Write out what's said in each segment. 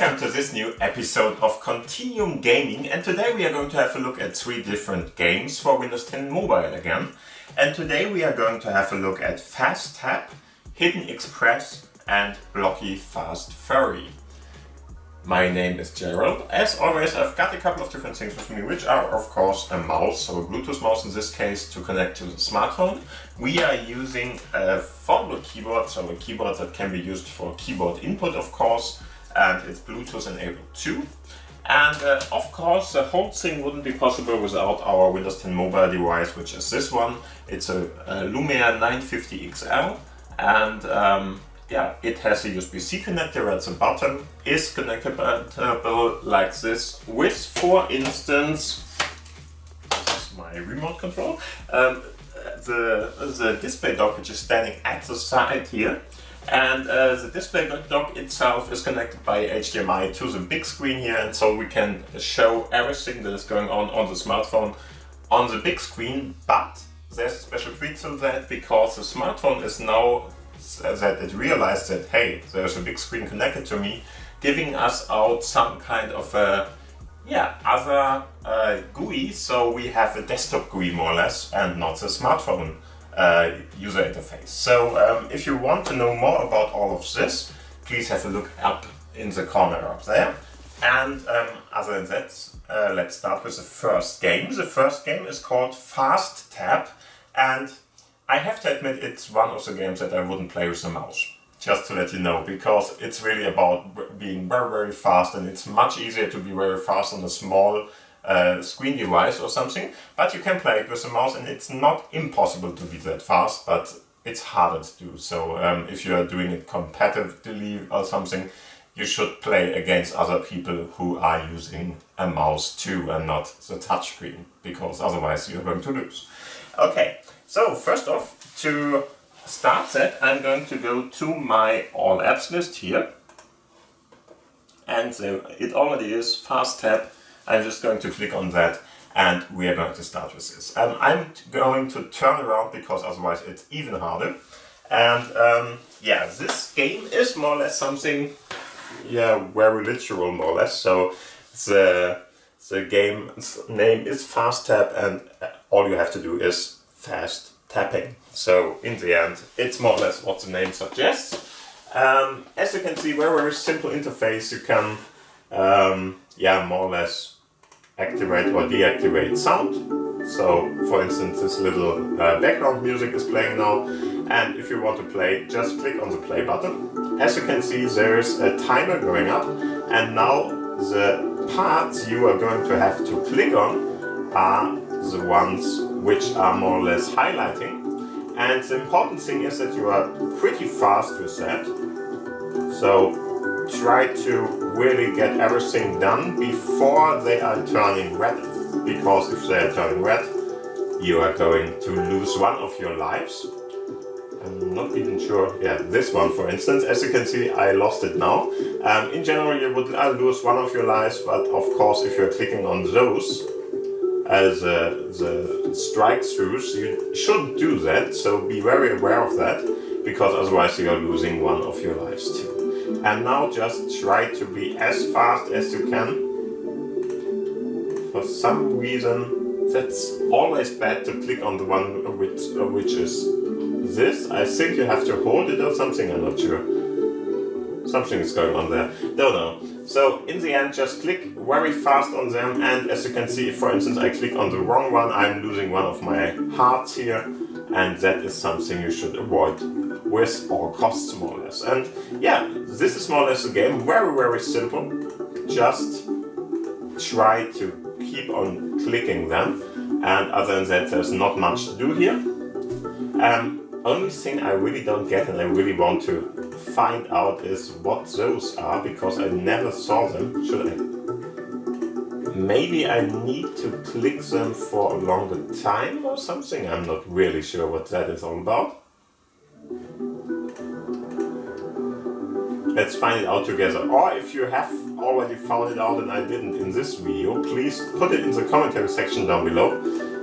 welcome to this new episode of Continuum Gaming, and today we are going to have a look at 3 different games for Windows 10 Mobile again. And today we are going to have a look at Fast Tap, Hidden Express and Blocky Fast Furry. My name is Gerald. As always, I've got a couple of different things with me, which are of course a mouse, so a Bluetooth mouse in this case to connect to the smartphone. We are using a foldable keyboard, so a keyboard that can be used for keyboard input of course, and it's Bluetooth enabled too. And of course the whole thing wouldn't be possible without our Windows 10 Mobile device, which is this one. It's a Lumia 950 XL, and yeah, it has a USB-C connector at the bottom, is connectable like this with, for instance, this is my remote control, the display dock which is standing at the side here. And the display dock itself is connected by HDMI to the big screen here, and so we can show everything that is going on the smartphone on the big screen. But there's a special treat to that, because the smartphone is now that it realized that, hey, there's a big screen connected to me, giving us out some kind of a other GUI, so we have a desktop GUI more or less, and not the smartphone user interface. So if you want to know more about all of this, please have a look up in the corner up there. And other than that, let's start with the first game. The first game is called Fast Tap, and I have to admit it's one of the games that I wouldn't play with the mouse, just to let you know, because it's really about being very, very fast, and it's much easier to be very fast on a small screen device or something, but you can play it with the mouse, and it's not impossible to be that fast, but it's harder to do. So if you are doing it competitively or something, you should play against other people who are using a mouse too and not the touchscreen, because otherwise you're going to lose. Okay, so first off, to start that, I'm going to go to my all apps list here, and it already is Fast Tap. I'm just going to click on that, and we are going to start with this. I'm going to turn around because otherwise it's even harder. And yeah, this game is more or less something, very literal more or less. So the game's name is Fast Tap, and all you have to do is fast tapping. So in the end, it's more or less what the name suggests. As you can see, very simple interface. You can more or less activate or deactivate sound. So for instance, this little background music is playing now, and if you want to play, just click on the play button. As you can see, there is a timer going up, and now the parts you are going to have to click on are the ones which are more or less highlighting. And the important thing is that you are pretty fast with that. So try to really get everything done before they are turning red, because if they are turning red, you are going to lose one of your lives. I'm not even sure. Yeah, this one for instance, as you can see, I lost it now. In general, you would lose one of your lives, but of course, if you're clicking on those as the strike throughs, you shouldn't do that. So be very aware of that, because otherwise you are losing one of your lives too. And now just try to be as fast as you can. For some reason, that's always bad to click on the one which is this. I think you have to hold it or something, I'm not sure. Something is going on there, don't know. So in the end, just click very fast on them, and as you can see, for instance, I click on the wrong one, I'm losing one of my hearts here, and that is something you should avoid with all costs, more or less. And yeah, this is more or less the game. Very simple. Just try to keep on clicking them, and other than that, there's not much to do here. Only thing I really don't get, and I really want to find out, is what those are, because I never saw them. Should I? Maybe I need to click them for a longer time or something. I'm not really sure what that is all about. Let's find it out together. Or if you have already found it out and I didn't in this video, please put it in the commentary section down below,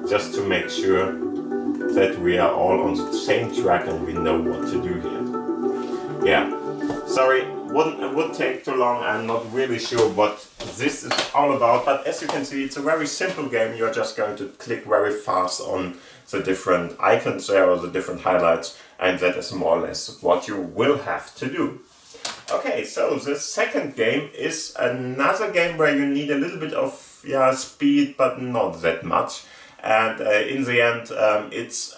just to make sure that we are all on the same track and we know what to do here. Yeah, Sorry, it would take too long. I'm not really sure what this is all about, but as you can see, it's a very simple game. You're just going to click very fast on the different icons there or the different highlights, and that is more or less what you will have to do. Okay, so the second game is another game where you need a little bit of speed, but not that much. And in the end, it's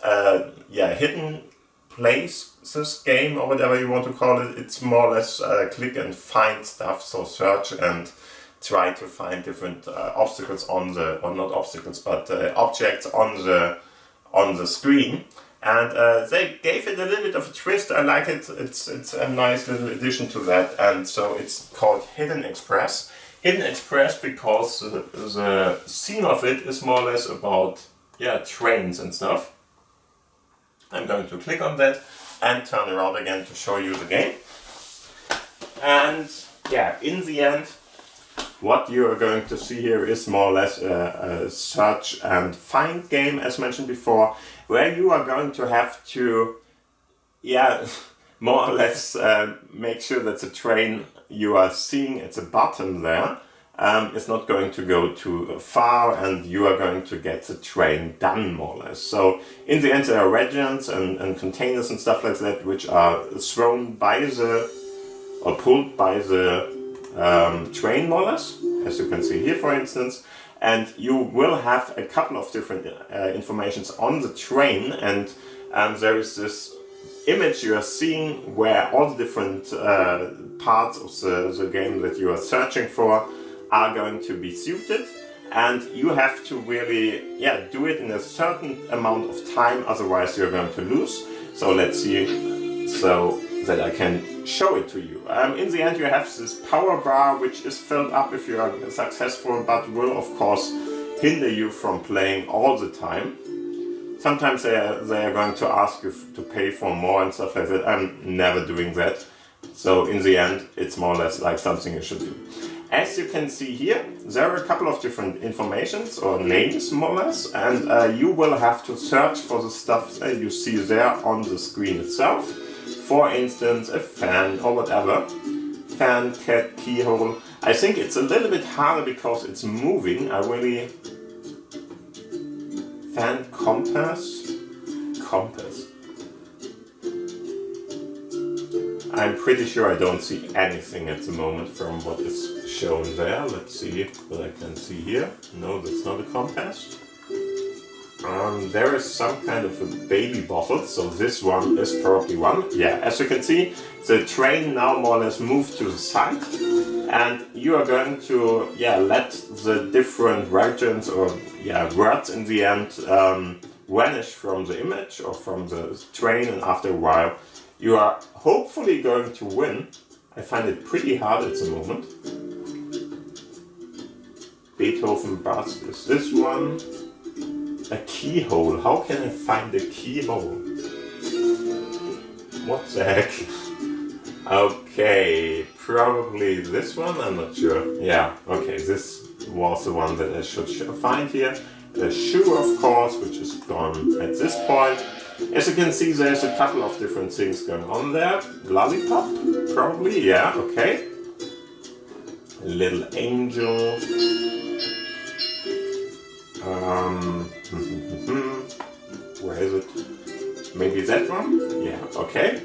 hidden places game, or whatever you want to call it. It's more or less click and find stuff, so search and try to find different obstacles on the, or not obstacles, but objects on the screen. And they gave it a little bit of a twist. I like it. It's a nice little addition to that, and so it's called Hidden Express. Hidden Express because the scene of it is more or less about trains and stuff. I'm going to click on that and turn around again to show you the game. And in the end, what you're going to see here is more or less a search and find game, as mentioned before, where you are going to have to more or less make sure that the train you are seeing at the bottom there is not going to go too far, and you are going to get the train done more or less. So in the end there are regents and containers and stuff like that which are thrown by or pulled by the train more or less, as you can see here for instance. And you will have a couple of different informations on the train, and there is this image you are seeing where all the different parts of the game that you are searching for are going to be suited, and you have to really do it in a certain amount of time, otherwise you're going to lose. So let's see, so that I can show it to you. In the end you have this power bar which is filled up if you are successful, but will of course hinder you from playing all the time. Sometimes they are going to ask you to pay for more and stuff like that. I'm never doing that. So in the end, it's more or less like something you should do. As you can see here, there are a couple of different informations or names more or less, and you will have to search for the stuff that you see there on the screen itself. For instance, a fan or whatever. Fan, cat, keyhole. I think it's a little bit harder because it's moving. Fan, compass. I'm pretty sure I don't see anything at the moment from what is shown there. Let's see what I can see here. No, that's not a compass. There is some kind of a baby bottle, so this one is probably one. Yeah, as you can see, the train now more or less moved to the side, and you are going to let the different regions or words in the end vanish from the image or from the train, and after a while you are hopefully going to win. I find it pretty hard at the moment. Beethoven bust is this one. A keyhole. How can I find a keyhole? What the heck? Okay, probably this one, I'm not sure. Yeah, okay, this was the one that I should find here. The shoe, of course, which is gone at this point. As you can see, there's a couple of different things going on there. Lollipop, probably, yeah, okay. A little angel. Where is it? Maybe that one? Yeah, okay.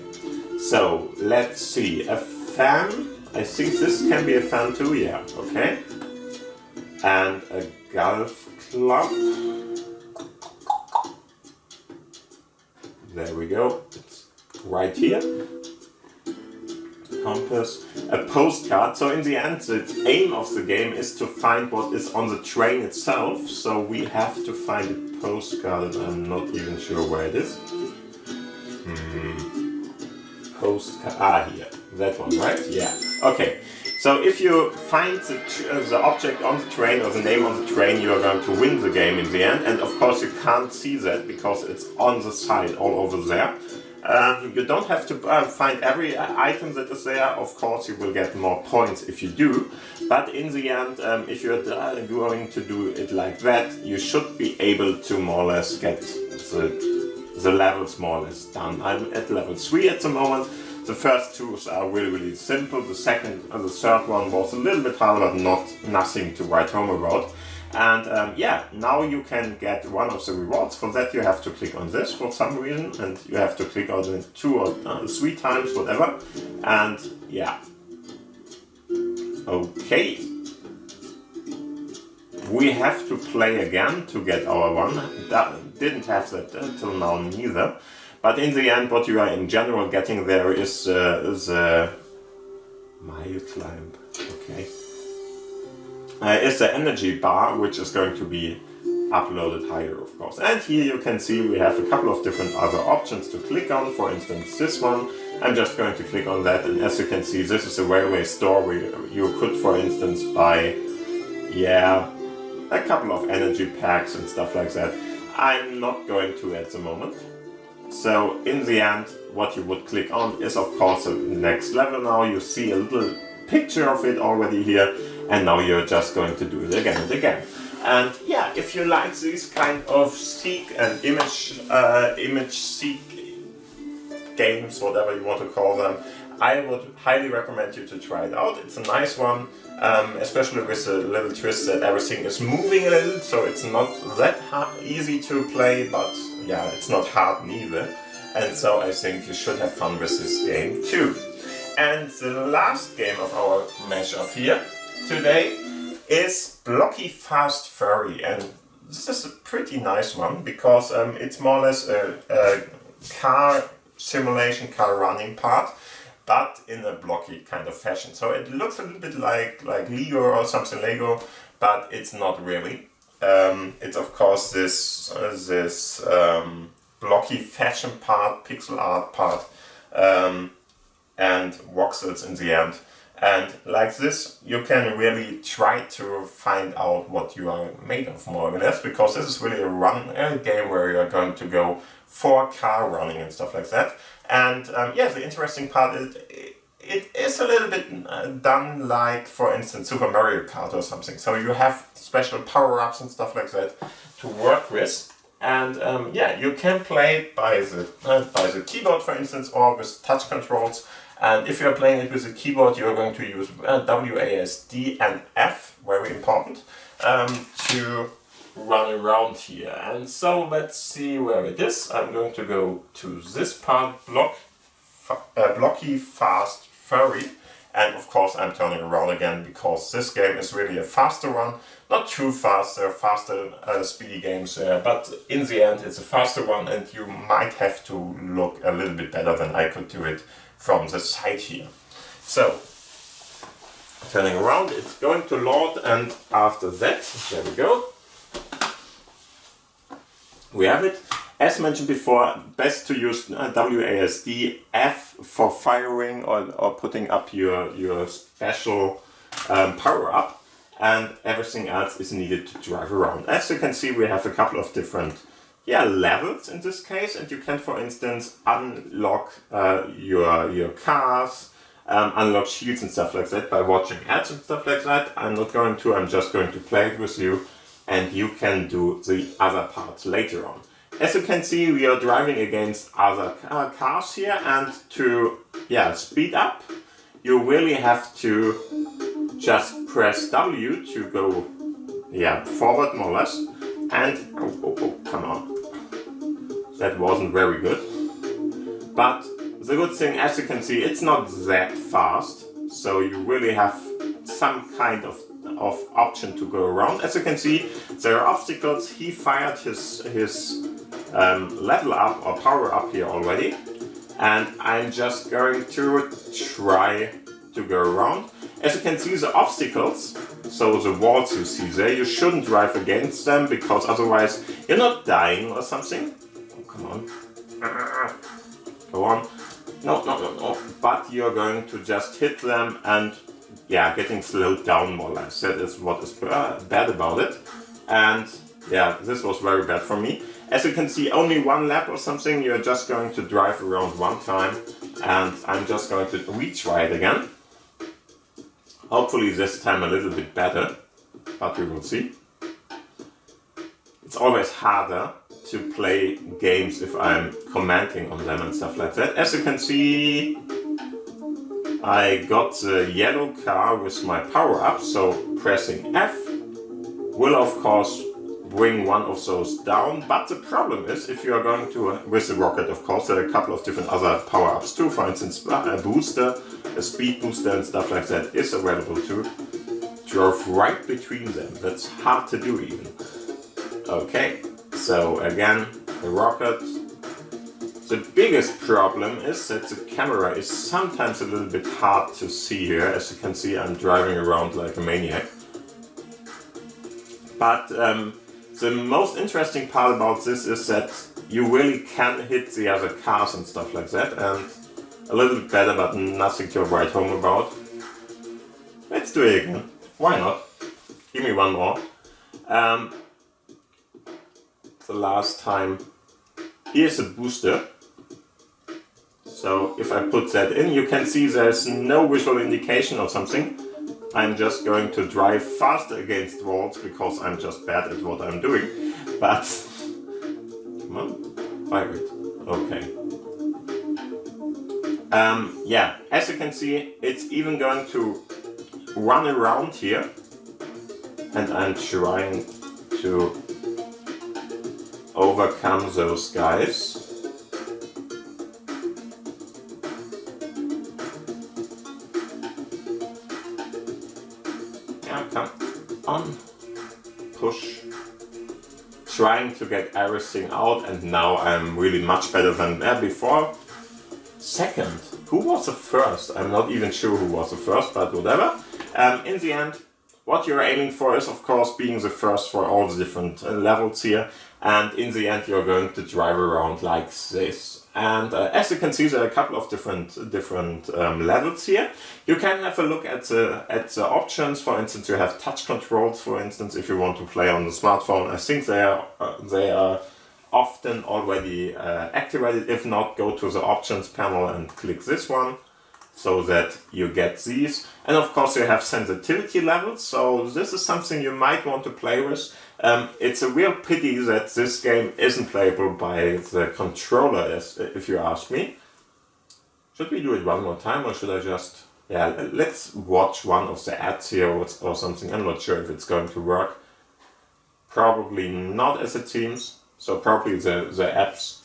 So, let's see. A fan. I think this can be a fan too, yeah, okay. And a golf club. There we go. It's right here. Compass. A postcard. So in the end, the aim of the game is to find what is on the train itself. So we have to find a postcard, and I'm not even sure where it is. Postcard. Here. That one, right? Yeah. Okay. So if you find the object on the train or the name on the train, you are going to win the game in the end. And of course you can't see that because it's on the side all over there. You don't have to find every item that is there. Of course you will get more points if you do. But in the end, if you're going to do it like that, you should be able to more or less get the levels more or less done. I'm at level 3 at the moment. The first two are really simple. The second and the third one was a little bit harder, but nothing to write home about. And yeah, now you can get one of the rewards. For that you have to click on this for some reason, and you have to click on it 2 or 3 times, whatever. And yeah, okay. We have to play again to get our one. That didn't have that till now neither. But in the end, what you are in general getting there is the mile climb. Okay. Is the energy bar, which is going to be uploaded higher, of course. And here you can see we have a couple of different other options to click on. For instance, this one. I'm just going to click on that, and as you can see, this is a railway store where you could, for instance, buy, yeah, a couple of energy packs and stuff like that. I'm not going to at the moment. So in the end, what you would click on is of course the next level. Now you see a little picture of it already here, and now you're just going to do it again and again. And yeah, if you like these kind of seek and image seek games, whatever you want to call them, I would highly recommend you to try it out. It's a nice one, especially with a little twist that everything is moving a little, so it's not that easy to play, but yeah, it's not hard neither. And so I think you should have fun with this game too. And the last game of our mashup here today is Blocky Fast Furry, and this is a pretty nice one because it's more or less a car simulation, car running part, but in a blocky kind of fashion. So it looks a little bit like Lego or something Lego, but it's not really. It's of course this blocky fashion part, pixel art part, and voxels in the end. And like this, you can really try to find out what you are made of, more or less, because this is really a game where you are going to go for car running and stuff like that. And yeah, the interesting part is it is a little bit done like, for instance, Super Mario Kart or something. So you have special power-ups and stuff like that to work with. And yeah, you can play it by the keyboard, for instance, or with touch controls. And if you're playing it with a keyboard, you're going to use WASD and F, very important, to run around here. And so let's see where it is. I'm going to go to this part, Blocky Fast Furry. And of course I'm turning around again because this game is really a faster one. Not too fast, there are faster speedy games there, but in the end it's a faster one, and you might have to look a little bit better than I could do it from the side here. So, turning around, it's going to load, and after that, there we go. We have it. As mentioned before, best to use WASD F for firing or putting up your special power up, and everything else is needed to drive around. As you can see, we have a couple of different levels in this case, and you can, for instance, unlock your cars, unlock shields and stuff like that by watching ads and stuff like that. I'm not going to, I'm just going to play it with you, and you can do the other parts later on. As you can see, we are driving against other cars here, and to speed up, you really have to just press W to go forward, more or less. And come on, that wasn't very good. But the good thing, as you can see, it's not that fast, so you really have some kind of option to go around. As you can see, there are obstacles. He fired his level up or power up here already, and I'm just going to try to go around. As you can see, the obstacles, so the walls you see there, you shouldn't drive against them because otherwise you're not dying or something. Oh, come on. Go on. No. But you're going to just hit them and getting slowed down more or less. That is what is bad about it. And this was very bad for me. As you can see, only one lap or something, you're just going to drive around one time, and I'm just going to retry it again. Hopefully this time a little bit better, but we will see. It's always harder to play games if I'm commenting on them and stuff like that. As you can see, I got the yellow car with my power-up, so pressing F will of course bring one of those down, but the problem is if you are going to, with the rocket of course, there are a couple of different other power-ups too, for instance a booster, a speed booster and stuff like that is available too. Drove right between them, that's hard to do even. Okay, so again, the rocket. The biggest problem is that the camera is sometimes a little bit hard to see here. As you can see, I'm driving around like a maniac. But the most interesting part about this is that you really can hit the other cars and stuff like that, and a little bit better, but nothing to write home about. Let's do it again. Why not? Give me one more. The last time. Here's a booster. So if I put that in, you can see there's no visual indication or something. I'm just going to drive faster against walls because I'm just bad at what I'm doing. But, come on, vibrate. Okay. Yeah, as you can see, it's even going to run around here. And I'm trying to overcome those guys. Come on, push, trying to get everything out, and now I'm really much better than before. Second, who was the first? I'm not even sure who was the first, but whatever. In the end, what you're aiming for is of course being the first for all the different levels here, and in the end you're going to drive around like this. And as you can see, there are a couple of different levels here. You can have a look at the options. For instance, you have touch controls. For instance, if you want to play on the smartphone, I think they are often already activated. If not, go to the options panel and click this one, so that you get these. And of course, you have sensitivity levels. So this is something you might want to play with. It's a real pity that this game isn't playable by the controller, if you ask me. Should we do it one more time, or should I just... Yeah, let's watch one of the ads here or something. I'm not sure if it's going to work. Probably not, as it seems. So probably the ads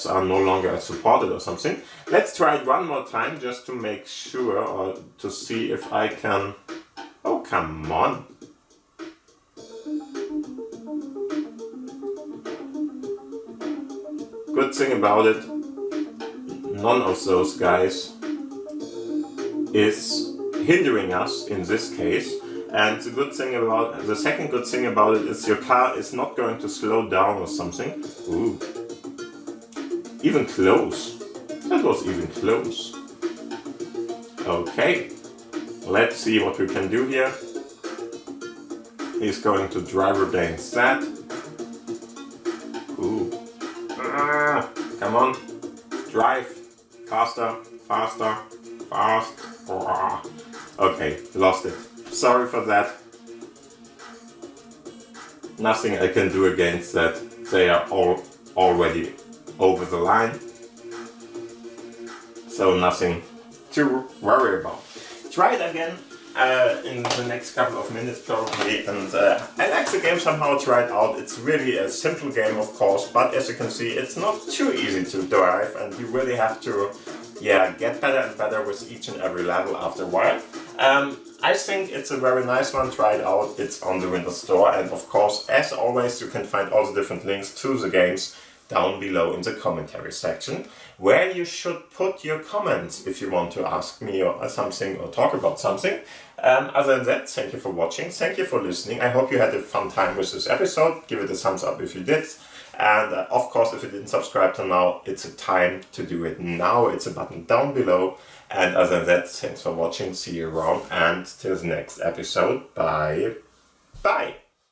are no longer supported or something. Let's try it one more time just to make sure, or to see if I can... Oh, come on. Good thing about it, none of those guys is hindering us in this case. And the second good thing about it is your car is not going to slow down or something. Ooh. Even close. That was even close. Okay. Let's see what we can do here. He's going to drive against that. Ooh. Come on, drive, faster, faster, fast. Okay, lost it. Sorry for that. Nothing I can do against that. They are all already over the line. So nothing to worry about. Try it again in the next couple of minutes probably, and I like the game somehow. Try it out. It's really a simple game of course, but as you can see it's not too easy to drive, and you really have to get better and better with each and every level after a while. I think it's a very nice one. Try it out. It's on the Windows Store, and of course, as always, you can find all the different links to the games down below in the commentary section, where you should put your comments if you want to ask me or something or talk about something. Other than that, thank you for watching, thank you for listening. I hope you had a fun time with this episode. Give it a thumbs up if you did. And of course, if you didn't subscribe till now, it's a time to do it now. It's a button down below. And other than that, thanks for watching. See you around, and till the next episode. Bye. Bye.